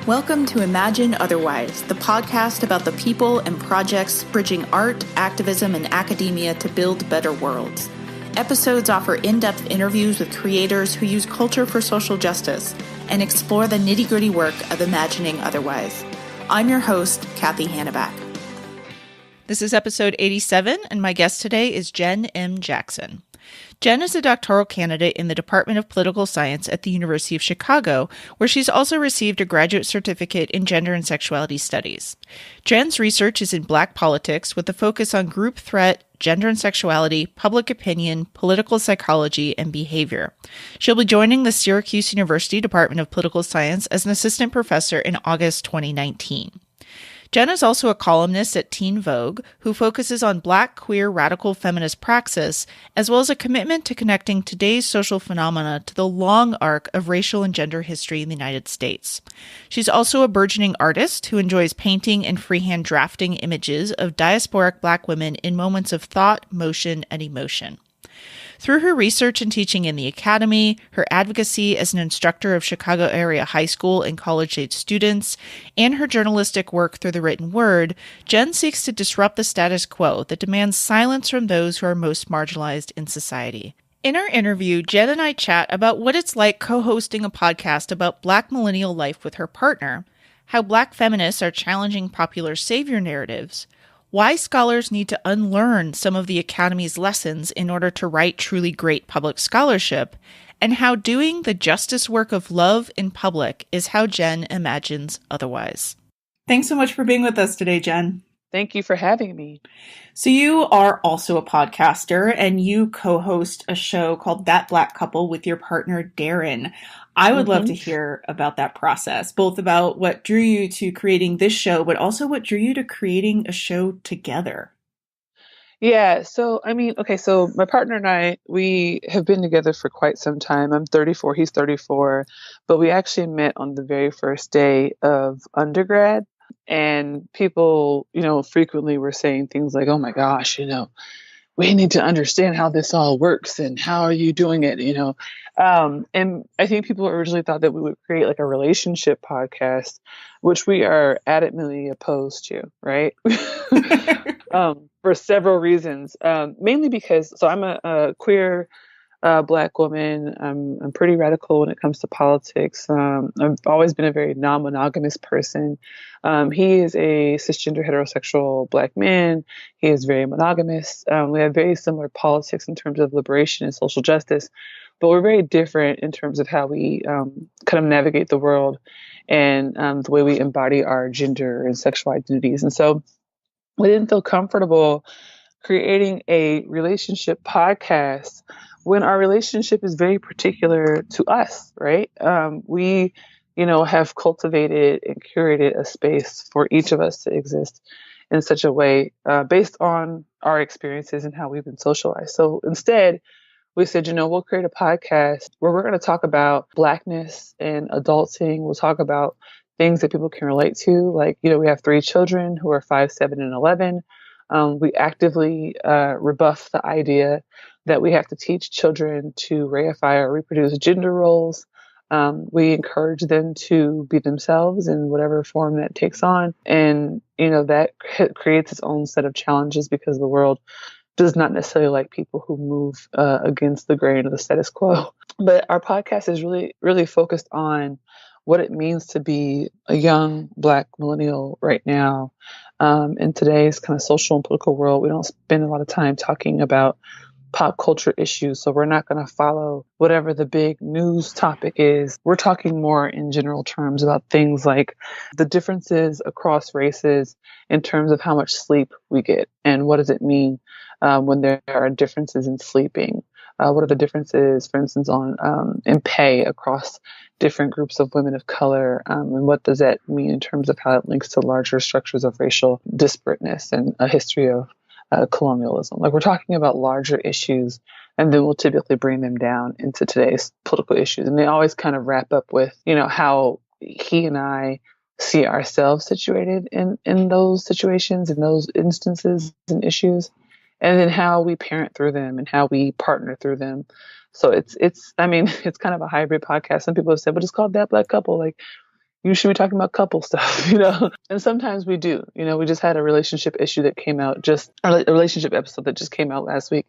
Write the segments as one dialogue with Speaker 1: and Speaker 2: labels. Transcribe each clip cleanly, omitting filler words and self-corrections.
Speaker 1: Welcome to Imagine Otherwise, the podcast about the people and projects bridging art, activism, and academia to build better worlds. Episodes offer in-depth interviews with creators who use culture for social justice and explore the nitty-gritty work of imagining otherwise. I'm your host, Cathy Hannabach. This is episode 87, and my guest today is Jenn M. Jackson. Jenn is a doctoral candidate in the Department of Political Science at the University of Chicago, where she's also received a graduate certificate in gender and sexuality studies. Jenn's research is in Black politics with a focus on group threat, gender and sexuality, public opinion, political psychology, and behavior. She'll be joining the Syracuse University Department of Political Science as an assistant professor in August 2019. Jenn is also a columnist at Teen Vogue, who focuses on Black, queer, radical feminist praxis, as well as a commitment to connecting today's social phenomena to the long arc of racial and gender history in the United States. She's also a burgeoning artist who enjoys painting and freehand drafting images of diasporic Black women in moments of thought, motion, and emotion. Through her research and teaching in the academy, her advocacy as an instructor of Chicago area high school and college-age students, and her journalistic work through the written word, Jenn seeks to disrupt the status quo that demands silence from those who are most marginalized in society. In our interview, Jenn and I chat about what it's like co-hosting a podcast about Black millennial life with her partner, how Black feminists are challenging popular savior narratives, why scholars need to unlearn some of the Academy's lessons in order to write truly great public scholarship, and how doing the justice work of love in public is how Jenn imagines otherwise. Thanks so much for being with us today, Jenn.
Speaker 2: Thank you for having me.
Speaker 1: So you are also a podcaster, and you co-host a show called That Black Couple with your partner, Darren. I would love to hear about that process, both about what drew you to creating this show, but also what drew you to creating a show together.
Speaker 2: Yeah, so my partner and I, we have been together for quite some time. I'm 34, he's 34, but we actually met on the very first day of undergrad. And people, frequently were saying things like, oh my gosh, we need to understand how this all works and how are you doing it, and I think people originally thought that we would create like a relationship podcast, which we are adamantly opposed to, right? For several reasons, mainly because, so I'm a queer Black woman. I'm pretty radical when it comes to politics. I've always been a very non-monogamous person. He is a cisgender heterosexual Black man. He is very monogamous. We have very similar politics in terms of liberation and social justice, but we're very different in terms of how we kind of navigate the world and the way we embody our gender and sexual identities. And so we didn't feel comfortable creating a relationship podcast when our relationship is very particular to us, right? We, have cultivated and curated a space for each of us to exist in such a way based on our experiences and how we've been socialized. So instead, we said, we'll create a podcast where we're going to talk about Blackness and adulting. We'll talk about things that people can relate to. Like, we have 3 children who are 5, 7, and 11. We actively rebuff the idea that we have to teach children to reify or reproduce gender roles. We encourage them to be themselves in whatever form that takes on. And, that creates its own set of challenges because the world does not necessarily like people who move against the grain of the status quo. But our podcast is really, really focused on what it means to be a young Black millennial right now. In today's kind of social and political world, we don't spend a lot of time talking about pop culture issues. So we're not going to follow whatever the big news topic is. We're talking more in general terms about things like the differences across races in terms of how much sleep we get and what does it mean when there are differences in sleeping. What are the differences, for instance, in pay across different groups of women of color? And what does that mean in terms of how it links to larger structures of racial disparateness and a history of colonialism? Like, we're talking about larger issues, and then we'll typically bring them down into today's political issues. And they always kind of wrap up with, how he and I see ourselves situated in those situations, in those instances and issues, and then how we parent through them and how we partner through them. So it's kind of a hybrid podcast. Some people have said, but it's called That Black Couple. Like, you should be talking about couple stuff, And sometimes we do. We just had a relationship issue that came out a relationship episode that just came out last week,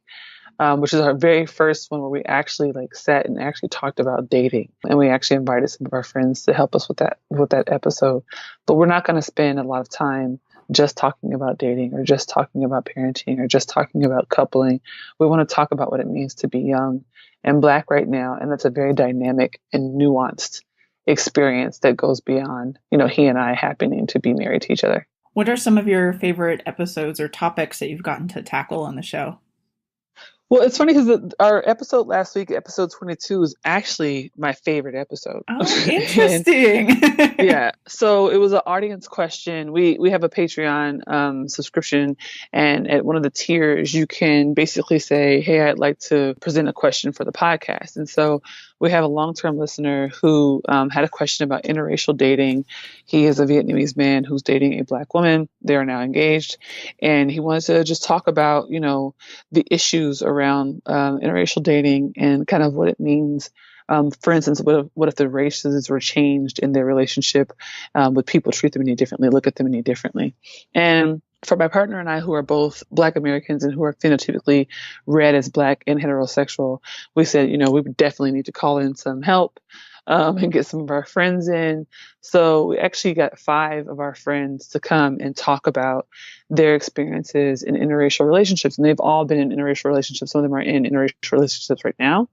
Speaker 2: which is our very first one where we actually sat and actually talked about dating. And we actually invited some of our friends to help us with that episode. But we're not going to spend a lot of time just talking about dating or just talking about parenting or just talking about coupling. We want to talk about what it means to be young and Black right now. And that's a very dynamic and nuanced experience that goes beyond, he and I happening to be married to each other.
Speaker 1: What are some of your favorite episodes or topics that you've gotten to tackle on the show?
Speaker 2: Well, it's funny because our episode last week, episode 22, is actually my favorite episode.
Speaker 1: Oh, interesting.
Speaker 2: Yeah. So it was an audience question. We have a Patreon subscription, and at one of the tiers, you can basically say, hey, I'd like to present a question for the podcast. And so we have a long-term listener who had a question about interracial dating. He is a Vietnamese man who's dating a Black woman. They are now engaged. And he wanted to just talk about, the issues around interracial dating and kind of what it means. For instance, what if the races were changed in their relationship? Would people treat them any differently, look at them any differently? And for my partner and I, who are both Black Americans and who are phenotypically read as Black and heterosexual, we said, we would definitely need to call in some help and get some of our friends in. So we actually got 5 of our friends to come and talk about their experiences in interracial relationships. And they've all been in interracial relationships. Some of them are in interracial relationships right now.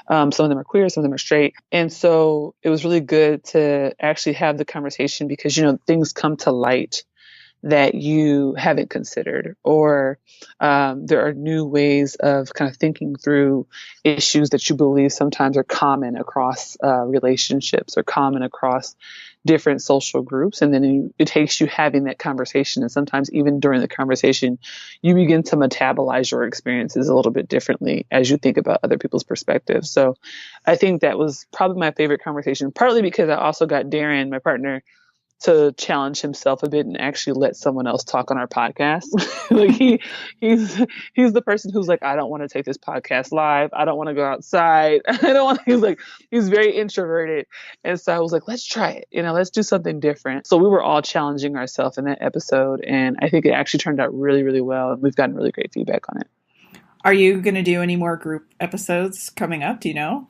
Speaker 2: Some of them are queer, some of them are straight. And so it was really good to actually have the conversation because, things come to light that you haven't considered, or there are new ways of kind of thinking through issues that you believe sometimes are common across relationships or common across different social groups. And then it takes you having that conversation. And sometimes even during the conversation, you begin to metabolize your experiences a little bit differently as you think about other people's perspectives. So I think that was probably my favorite conversation, partly because I also got Darren, my partner, to challenge himself a bit and actually let someone else talk on our podcast. He's the person who's like, I don't want to take this podcast live. I don't want to go outside. He's very introverted. And so I was like, let's try it. Let's do something different. So we were all challenging ourselves in that episode. And I think it actually turned out really, really well. And we've gotten really great feedback on it.
Speaker 1: Are you going to do any more group episodes coming up? Do you know?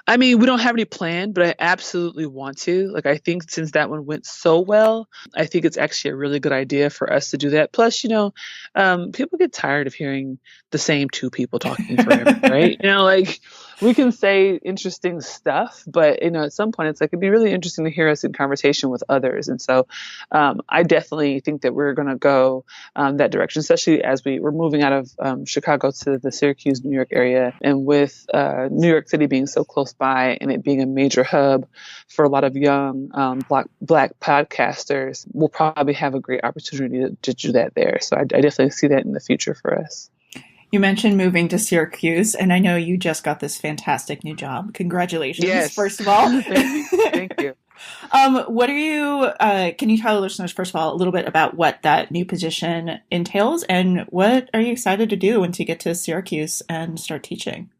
Speaker 2: I mean, we don't have any plan, but I absolutely want to. I think since that one went so well, I think it's actually a really good idea for us to do that. Plus, people get tired of hearing the same 2 people talking forever, right? We can say interesting stuff, but, at some point it's it'd be really interesting to hear us in conversation with others. And so I definitely think that we're going to go that direction, especially as we're moving out of Chicago to the Syracuse, New York area. And with New York City being so close by and it being a major hub for a lot of young Black podcasters, we'll probably have a great opportunity to do that there. So I definitely see that in the future for us.
Speaker 1: You mentioned moving to Syracuse, and I know you just got this fantastic new job. Congratulations,
Speaker 2: yes.
Speaker 1: First of all.
Speaker 2: Thank you.
Speaker 1: What are you, can you tell the listeners, first of all, a little bit about what that new position entails, and what are you excited to do once you get to Syracuse and start teaching?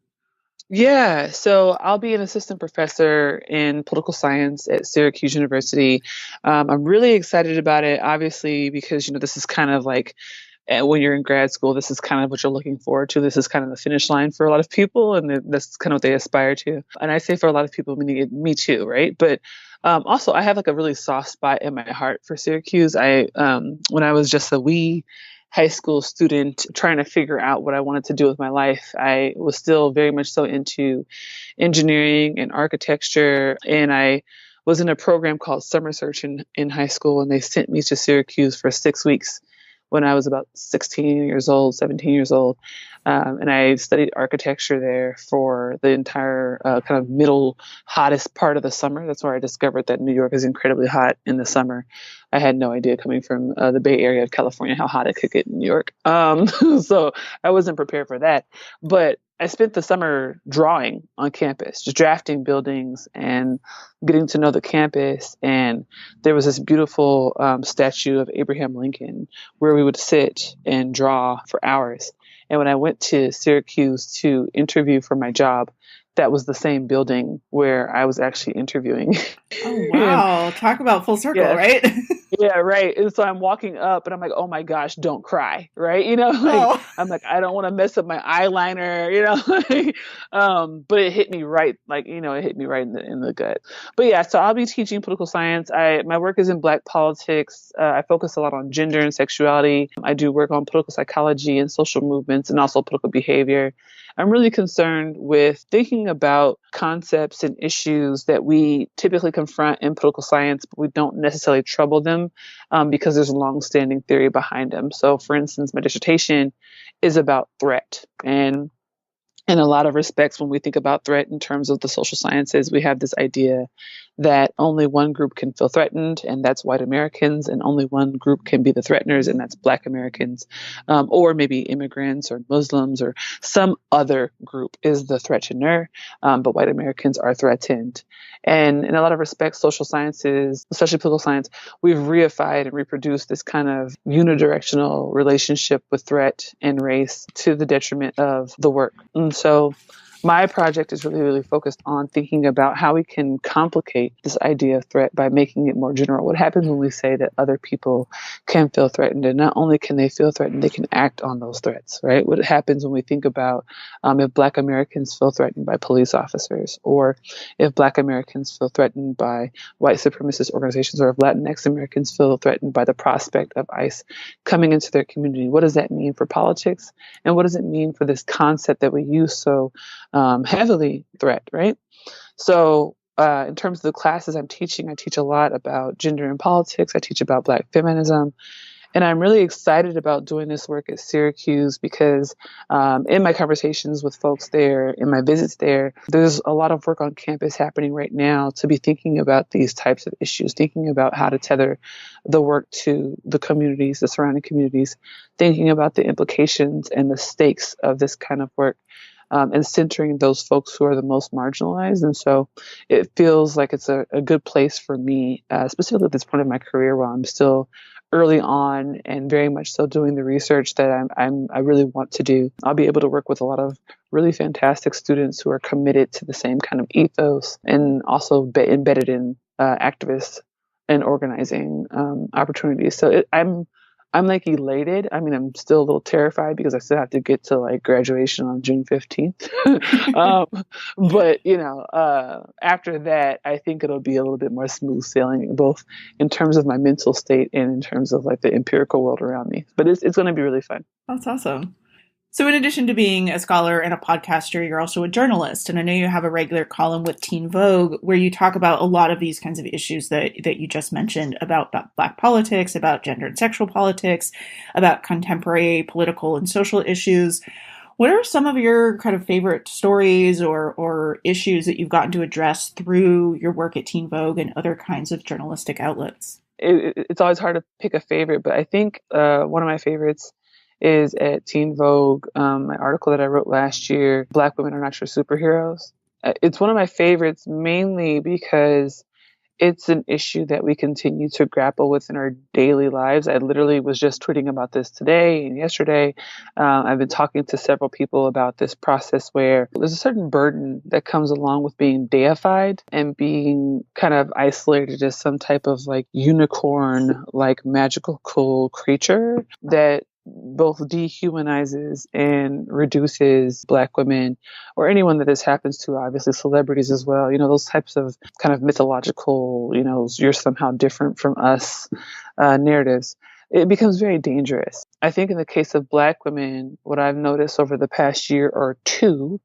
Speaker 2: Yeah, so I'll be an assistant professor in political science at Syracuse University. I'm really excited about it, obviously, because, this is kind of when you're in grad school, this is kind of what you're looking forward to. This is kind of the finish line for a lot of people, and that's kind of what they aspire to. And I say for a lot of people, meaning me too, right? But also, I have a really soft spot in my heart for Syracuse. When I was just a wee high school student trying to figure out what I wanted to do with my life, I was still very much so into engineering and architecture, and I was in a program called Summer Search in high school, and they sent me to Syracuse for 6 weeks when I was about 16 years old, 17 years old. And I studied architecture there for the entire kind of middle hottest part of the summer. That's where I discovered that New York is incredibly hot in the summer. I had no idea coming from the Bay Area of California how hot it could get in New York. So I wasn't prepared for that. But I spent the summer drawing on campus, just drafting buildings and getting to know the campus. And there was this beautiful statue of Abraham Lincoln where we would sit and draw for hours. And when I went to Syracuse to interview for my job, that was the same building where I was actually interviewing.
Speaker 1: Oh,
Speaker 2: And
Speaker 1: wow. Talk about full circle,
Speaker 2: yes,
Speaker 1: right?
Speaker 2: yeah, right. And so I'm walking up and I'm like, oh my gosh, don't cry. Right. Like
Speaker 1: Oh,
Speaker 2: I'm like, I don't want to mess up my eyeliner. But it hit me right, like, it hit me right in the gut. But yeah, so I'll be teaching political science. My work is in Black politics. I focus a lot on gender and sexuality. I do work on political psychology and social movements and also political behavior. I'm really concerned with thinking about concepts and issues that we typically confront in political science, but we don't necessarily trouble them because there's a long-standing theory behind them. So, for instance, my dissertation is about threat. And in a lot of respects, when we think about threat in terms of the social sciences, we have this idea that only one group can feel threatened, and that's white Americans, and only one group can be the threateners, and that's Black Americans, or maybe immigrants or Muslims or some other group is the threatener, but white Americans are threatened. And in a lot of respects, social sciences, especially political science, we've reified and reproduced this kind of unidirectional relationship with threat and race to the detriment of the work. And so my project is really, really focused on thinking about how we can complicate this idea of threat by making it more general. What happens when we say that other people can feel threatened, and not only can they feel threatened, they can act on those threats, right? What happens when we think about if Black Americans feel threatened by police officers, or if Black Americans feel threatened by white supremacist organizations, or if Latinx Americans feel threatened by the prospect of ICE coming into their community? What does that mean for politics? And what does it mean for this concept that we use so heavily, threat, right? So in terms of the classes I'm teaching, I teach a lot about gender and politics. I teach about Black feminism. And I'm really excited about doing this work at Syracuse because in my conversations with folks there, in my visits there, there's a lot of work on campus happening right now to be thinking about these types of issues, thinking about how to tether the work to the communities, the surrounding communities, thinking about the implications and the stakes of this kind of work. And centering those folks who are the most marginalized. And so it feels like it's a good place for me, specifically at this point of my career while I'm still early on and very much so doing the research that I really want to do. I'll be able to work with a lot of really fantastic students who are committed to the same kind of ethos and also embedded in activists and organizing opportunities. So I'm like elated. I mean, I'm still a little terrified because I still have to get to like graduation on June 15th. But after that, I think it'll be a little bit more smooth sailing, both in terms of my mental state and in terms of like the empirical world around me. But it's going to be really fun.
Speaker 1: that's awesome. So in addition to being a scholar and a podcaster, you're also a journalist. And I know you have a regular column with Teen Vogue where you talk about a lot of these kinds of issues that you just mentioned about Black politics, about gender and sexual politics, about contemporary political and social issues. What are some of your kind of favorite stories or issues that you've gotten to address through your work at Teen Vogue and other kinds of journalistic outlets?
Speaker 2: It's always hard to pick a favorite, but I think one of my favorites is at Teen Vogue, my article that I wrote last year, Black Women Are Not Your Superheroes. It's one of my favorites mainly because it's an issue that we continue to grapple with in our daily lives. I literally was just tweeting about this today and yesterday. I've been talking to several people about this process where there's a certain burden that comes along with being deified and being kind of isolated as some type of like unicorn, like magical cool creature that both dehumanizes and reduces Black women or anyone that this happens to, obviously celebrities as well. Those types of kind of mythological, you're somehow different from us narratives. It becomes very dangerous. I think in the case of Black women, what I've noticed over the past year or two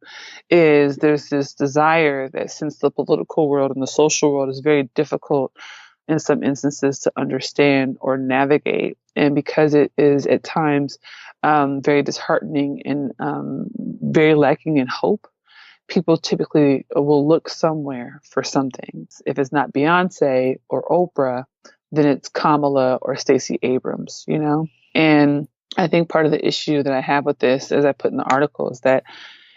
Speaker 2: is there's this desire that since the political world and the social world is very difficult in some instances to understand or navigate. And because it is at times very disheartening and very lacking in hope, people typically will look somewhere for something. If it's not Beyonce or Oprah, then it's Kamala or Stacey Abrams, And I think part of the issue that I have with this, as I put in the article, is that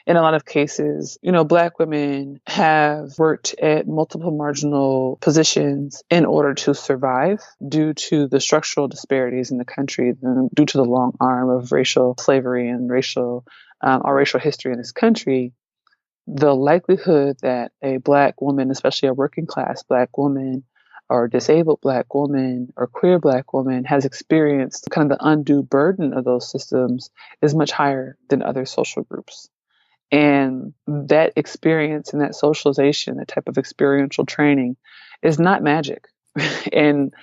Speaker 2: in a lot of cases, Black women have worked at multiple marginal positions in order to survive due to the structural disparities in the country, due to the long arm of racial slavery and our racial history in this country. the likelihood that a Black woman, especially a working class Black woman, or disabled Black woman, or queer Black woman, has experienced kind of the undue burden of those systems is much higher than other social groups. And that experience and that socialization, that type of experiential training, is not magic. And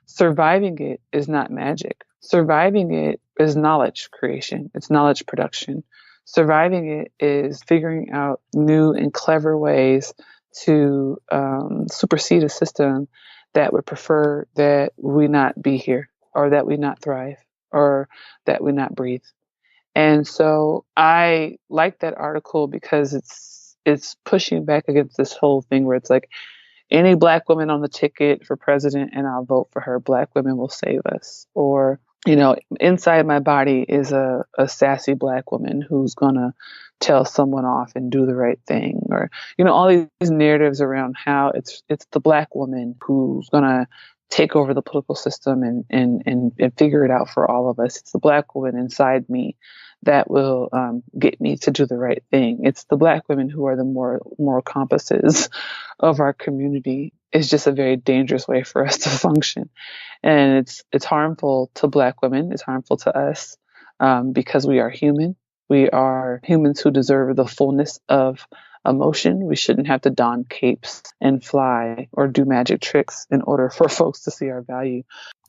Speaker 2: surviving it is not magic. Surviving it is knowledge creation, it's knowledge production. Surviving it is figuring out new and clever ways to supersede a system that would prefer that we not be here, or that we not thrive, or that we not breathe. And so I like that article because it's pushing back against this whole thing where it's like, any Black woman on the ticket for president and I'll vote for her. Black women will save us. Or, inside my body is a sassy Black woman who's going to tell someone off and do the right thing. Or, all these narratives around how it's the Black woman who's going to take over the political system and figure it out for all of us. It's the Black woman inside me that will get me to do the right thing. It's the Black women who are the moral compasses of our community. It's just a very dangerous way for us to function. And it's harmful to Black women. It's harmful to us because we are human. We are humans who deserve the fullness of emotion. We shouldn't have to don capes and fly or do magic tricks in order for folks to see our value.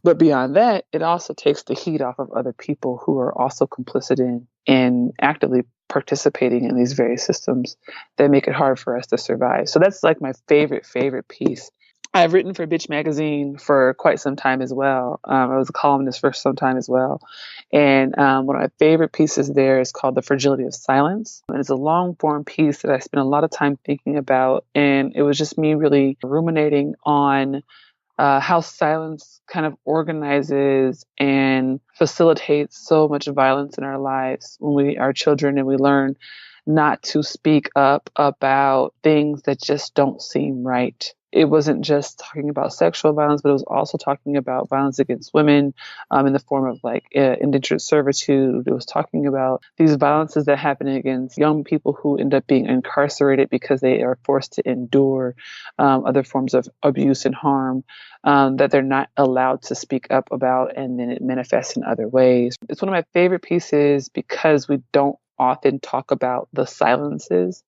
Speaker 2: But beyond that, it also takes the heat off of other people who are also complicit in and actively participating in these various systems that make it hard for us to survive. So that's like my favorite piece. I've written for Bitch Magazine for quite some time as well. I was a columnist for some time as well. And one of my favorite pieces there is called The Fragility of Silence. And it's a long form piece that I spent a lot of time thinking about. And it was just me really ruminating on how silence kind of organizes and facilitates so much violence in our lives when we are children and we learn not to speak up about things that just don't seem right. It wasn't just talking about sexual violence, but it was also talking about violence against women in the form of like indentured servitude. It was talking about these violences that happen against young people who end up being incarcerated because they are forced to endure other forms of abuse and harm that they're not allowed to speak up about, and then it manifests in other ways. It's one of my favorite pieces because we don't often talk about the silences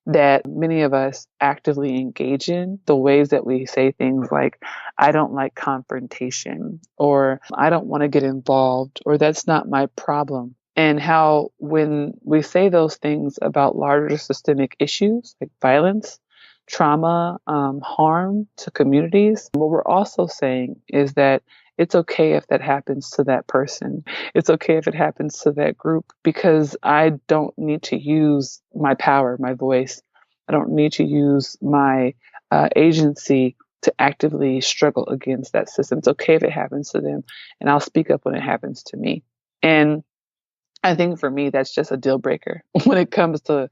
Speaker 2: that many of us actively engage in, the ways that we say things like, I don't like confrontation, or I don't want to get involved, or that's not my problem. And how when we say those things about larger systemic issues like violence, trauma, harm to communities, what we're also saying is that it's okay if that happens to that person. It's okay if it happens to that group, because I don't need to use my power, my voice. I don't need to use my agency to actively struggle against that system. It's okay if it happens to them, and I'll speak up when it happens to me. And I think for me, that's just a deal breaker when it comes to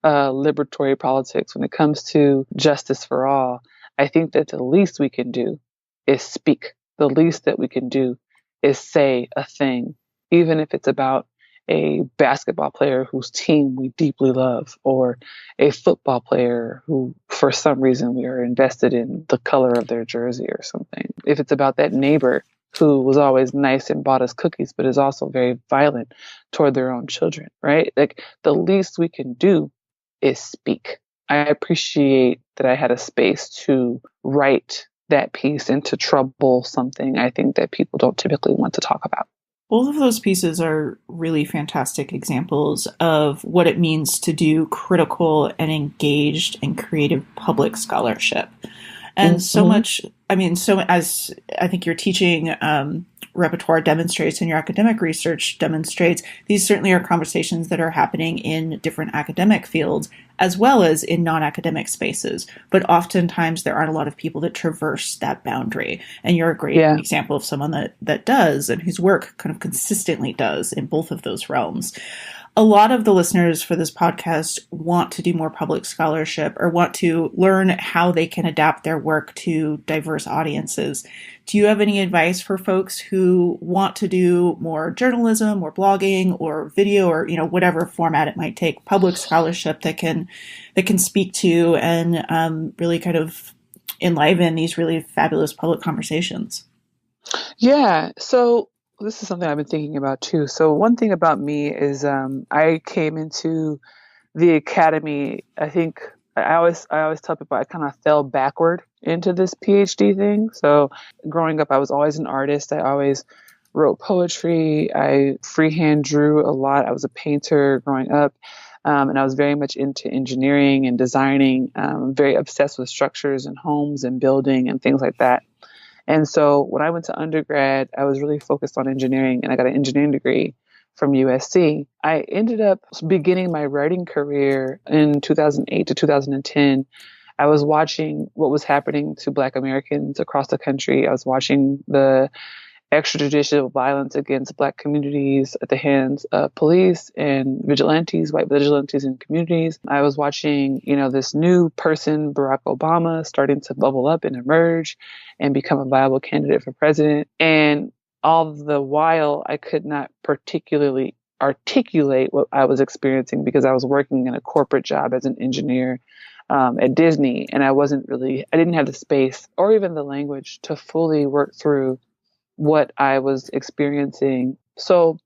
Speaker 2: liberatory politics, when it comes to justice for all. I think that the least we can do is speak. The least that we can do is say a thing, even if it's about a basketball player whose team we deeply love, or a football player who, for some reason, we are invested in the color of their jersey or something. If it's about that neighbor who was always nice and bought us cookies, but is also very violent toward their own children, right? Like, the least we can do is speak. I appreciate that I had a space to write that piece and to trouble something I think that people don't typically want to talk about.
Speaker 1: Both of those pieces are really fantastic examples of what it means to do critical and engaged and creative public scholarship. And so much, so as I think your teaching repertoire demonstrates and your academic research demonstrates, these certainly are conversations that are happening in different academic fields as well as in non-academic spaces. But oftentimes there aren't a lot of people that traverse that boundary. And you're a great example of someone that does, and whose work kind of consistently does in both of those realms. A lot of the listeners for this podcast want to do more public scholarship or want to learn how they can adapt their work to diverse audiences. Do you have any advice for folks who want to do more journalism or blogging or video or, whatever format it might take, public scholarship that can speak to and really kind of enliven these really fabulous public conversations?
Speaker 2: Yeah. So this is something I've been thinking about too. So one thing about me is I came into the academy. I think I always tell people I kind of fell backward into this PhD thing. So growing up, I was always an artist. I always wrote poetry. I freehand drew a lot. I was a painter growing up. And I was very much into engineering and designing, very obsessed with structures and homes and building and things like that. And so when I went to undergrad, I was really focused on engineering, and I got an engineering degree from USC. I ended up beginning my writing career in 2008 to 2010. I was watching what was happening to Black Americans across the country. I was watching the extrajudicial violence against Black communities at the hands of police and vigilantes, white vigilantes in communities. I was watching, this new person, Barack Obama, starting to bubble up and emerge and become a viable candidate for president. And all the while, I could not particularly articulate what I was experiencing because I was working in a corporate job as an engineer at Disney. And I didn't have the space or even the language to fully work through what I was experiencing. So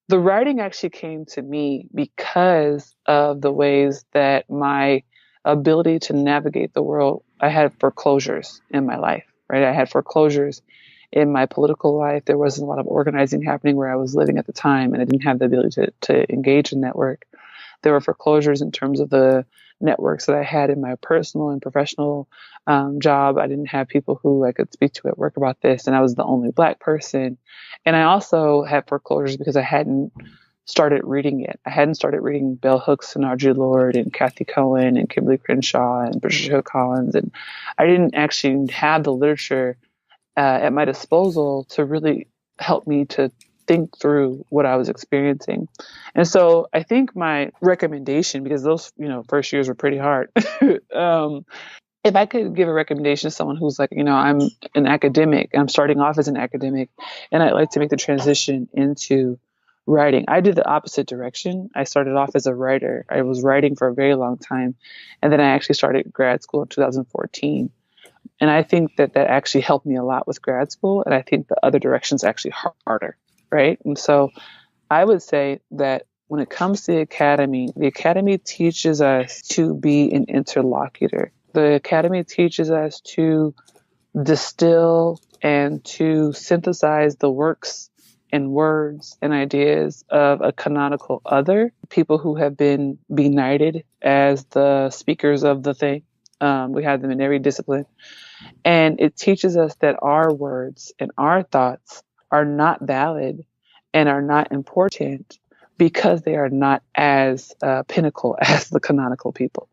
Speaker 2: the writing actually came to me because of the ways that my ability to navigate the world, I had foreclosures in my life, right? I had foreclosures in my political life. There wasn't a lot of organizing happening where I was living at the time, and I didn't have the ability to engage in network. There were foreclosures in terms of the networks that I had in my personal and professional job. I didn't have people who I could speak to at work about this, and I was the only Black person. And I also had foreclosures because I hadn't started reading yet. I hadn't started reading Bell Hooks and Audre Lorde and Kathy Cohen and Kimberly Crenshaw and Patricia Collins, and I didn't actually have the literature at my disposal to really help me to think through what I was experiencing. And so I think my recommendation, because those, first years were pretty hard. If I could give a recommendation to someone who's like, I'm an academic, I'm starting off as an academic, and I'd like to make the transition into writing. I did the opposite direction. I started off as a writer. I was writing for a very long time. And then I actually started grad school in 2014. And I think that actually helped me a lot with grad school. And I think the other direction's actually harder. Right. And so I would say that when it comes to the academy teaches us to be an interlocutor. The academy teaches us to distill and to synthesize the works and words and ideas of a canonical other, people who have been benighted as the speakers of the thing. We have them in every discipline. And it teaches us that our words and our thoughts are not valid and are not important because they are not as pinnacle as the canonical people.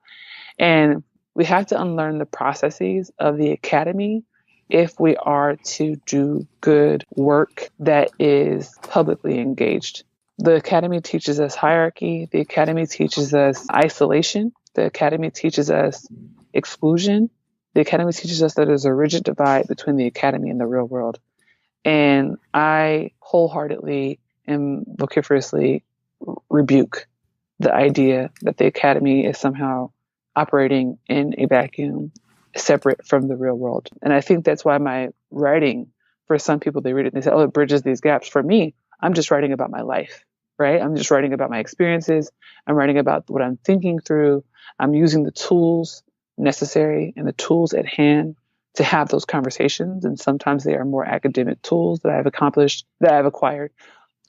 Speaker 2: And we have to unlearn the processes of the academy if we are to do good work that is publicly engaged. The academy teaches us hierarchy. The academy teaches us isolation. The academy teaches us exclusion. The academy teaches us that there's a rigid divide between the academy and the real world. And I wholeheartedly and vociferously rebuke the idea that the academy is somehow operating in a vacuum separate from the real world. And I think that's why my writing, for some people, they read it and they say, oh, it bridges these gaps. For me, I'm just writing about my life, right? I'm just writing about my experiences. I'm writing about what I'm thinking through. I'm using the tools necessary and the tools at hand to have those conversations. And sometimes they are more academic tools that I've acquired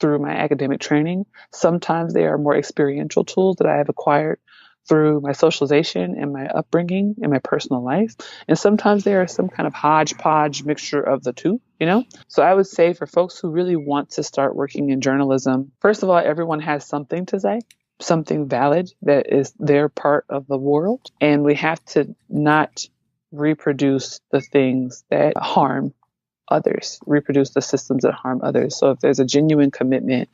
Speaker 2: through my academic training. Sometimes they are more experiential tools that I have acquired through my socialization and my upbringing and my personal life. And sometimes they are some kind of hodgepodge mixture of the two, So I would say for folks who really want to start working in journalism, first of all, everyone has something to say, something valid that is their part of the world. And we have to not reproduce the things that harm others, reproduce the systems that harm others. So if there's a genuine commitment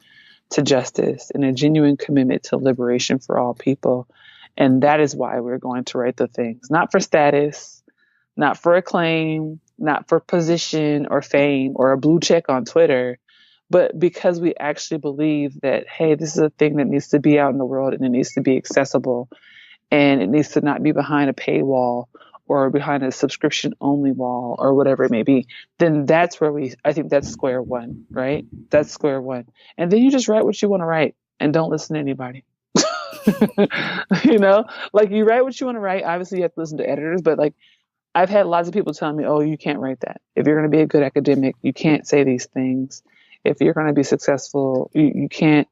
Speaker 2: to justice and a genuine commitment to liberation for all people. And that is why we're going to write the things, not for status, not for acclaim, not for position or fame or a blue check on Twitter, but because we actually believe that, hey, this is a thing that needs to be out in the world and it needs to be accessible and it needs to not be behind a paywall or behind a subscription only wall or whatever it may be. Then that's where I think that's square one, right? That's square one. And then you just write what you want to write and don't listen to anybody. You know, like you write what you want to write. Obviously you have to listen to editors, but like I've had lots of people tell me, oh, you can't write that. If you're going to be a good academic, you can't say these things. If you're going to be successful, you can't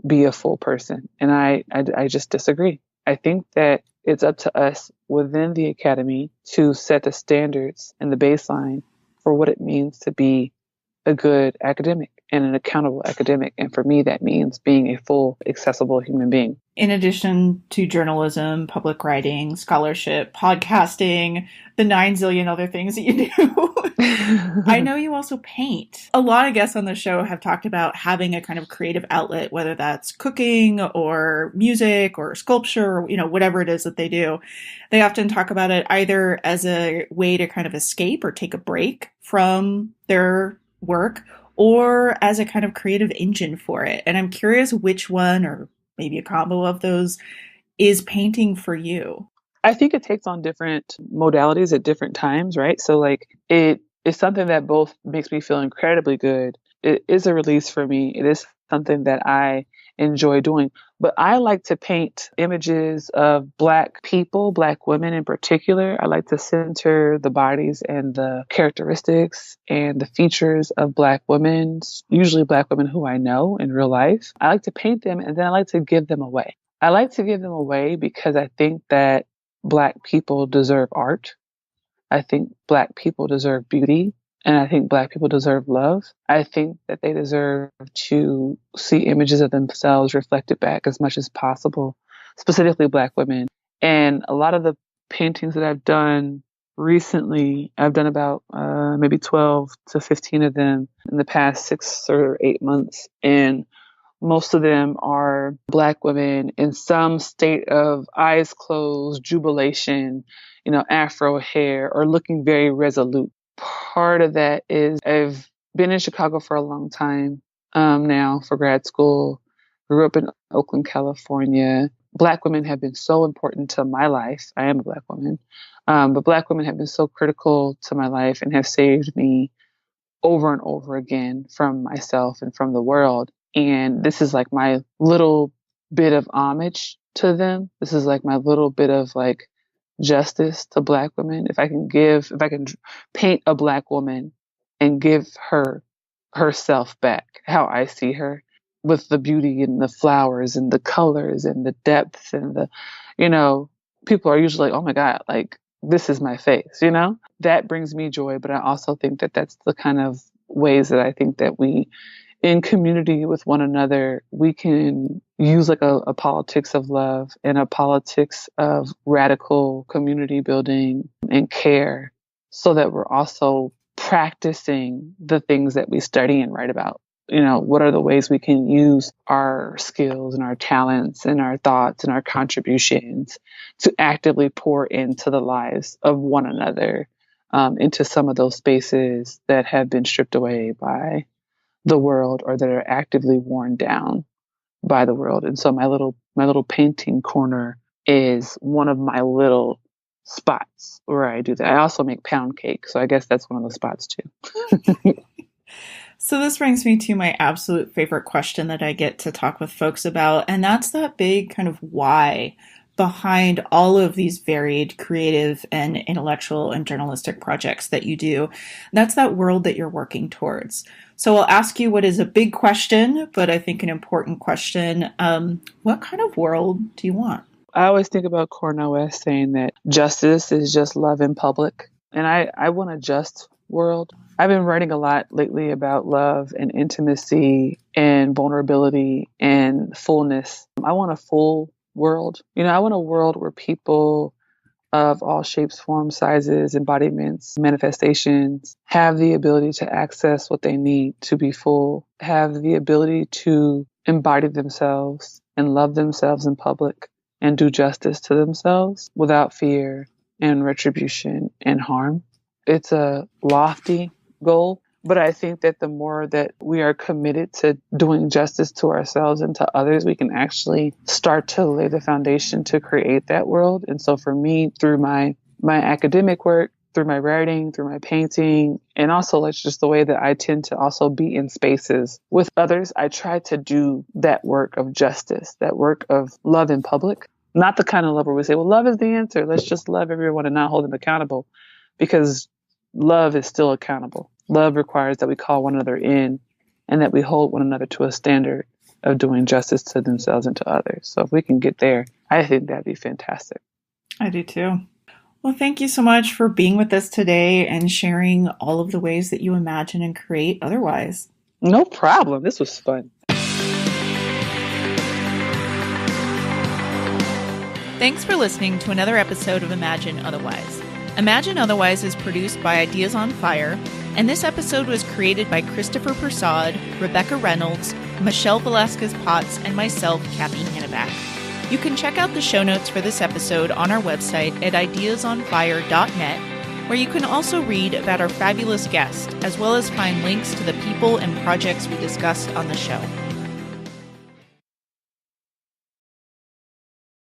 Speaker 2: be a full person. And I just disagree. I think that it's up to us within the academy to set the standards and the baseline for what it means to be a good academic and an accountable academic. And for me, that means being a full, accessible human being.
Speaker 1: In addition to journalism, public writing, scholarship, podcasting, the 9 zillion other things that you do, I know you also paint. A lot of guests on the show have talked about having a kind of creative outlet, whether that's cooking or music or sculpture, or, you know, whatever it is that they do. They often talk about it either as a way to kind of escape or take a break from their work or as a kind of creative engine for it. And I'm curious which one, or maybe a combo of those, is painting for you.
Speaker 2: I think it takes on different modalities at different times, right? So like it is something that both makes me feel incredibly good. It is a release for me. It is something that I enjoy doing. But I like to paint images of Black people, Black women in particular. I like to center the bodies and the characteristics and the features of Black women, usually Black women who I know in real life. I like to paint them and then I like to give them away. I like to give them away because I think that Black people deserve art. I think Black people deserve beauty. And I think Black people deserve love. I think that they deserve to see images of themselves reflected back as much as possible, specifically Black women. And a lot of the paintings that I've done recently, I've done about maybe 12 to 15 of them in the past 6 or 8 months. And most of them are Black women in some state of eyes closed, jubilation, you know, afro hair, or looking very resolute. Part of that is I've been in Chicago for a long time now for grad school. Grew up in Oakland, California. Black women have been so important to my life. I am a Black woman. But Black women have been so critical to my life and have saved me over and over again from myself and from the world. And this is like my little bit of homage to them. This is like my little bit of like justice to Black women. If I can paint a Black woman and give her herself back, how I see her, with the beauty and the flowers and the colors and the depth and the, you know, people are usually like, oh my God, like this is my face, you know, that brings me joy. But I also think that that's the kind of ways that I think that we, in community with one another, we can use like a politics of love and a politics of radical community building and care, so that we're also practicing the things that we study and write about. You know, what are the ways we can use our skills and our talents and our thoughts and our contributions to actively pour into the lives of one another, into some of those spaces that have been stripped away by the world or that are actively worn down by the world. And so my little painting corner is one of my little spots where I do that. I also make pound cake, so I guess that's one of the spots too.
Speaker 1: So this brings me to my absolute favorite question that I get to talk with folks about, and that's that big kind of why behind all of these varied creative and intellectual and journalistic projects that you do. That's that world that you're working towards. So I'll ask you what is a big question, but I think an important question. What kind of world do you want?
Speaker 2: I always think about Cornel West saying that justice is just love in public. And I want a just world. I've been writing a lot lately about love and intimacy and vulnerability and fullness. I want a full world. You know, I want a world where people of all shapes, forms, sizes, embodiments, manifestations have the ability to access what they need to be full, have the ability to embody themselves and love themselves in public and do justice to themselves without fear and retribution and harm. It's a lofty goal, but I think that the more that we are committed to doing justice to ourselves and to others, we can actually start to lay the foundation to create that world. And so for me, through my academic work, through my writing, through my painting, and also like just the way that I tend to also be in spaces with others, I try to do that work of justice, that work of love in public. Not the kind of love where we say, well, love is the answer. Let's just love everyone and not hold them accountable, because love is still accountable. Love requires that we call one another in and that we hold one another to a standard of doing justice to themselves and to others. So if we can get there, I think that'd be fantastic.
Speaker 1: I do too. Well, thank you so much for being with us today and sharing all of the ways that you imagine and create otherwise.
Speaker 2: No problem. This was fun.
Speaker 1: Thanks for listening to another episode of Imagine Otherwise. Imagine Otherwise is produced by Ideas on Fire, and this episode was created by Christopher Persad, Rebecca Reynolds, Michelle Velasquez-Potts, and myself, Cathy Hannabach. You can check out the show notes for this episode on our website at ideasonfire.net, where you can also read about our fabulous guest, as well as find links to the people and projects we discussed on the show.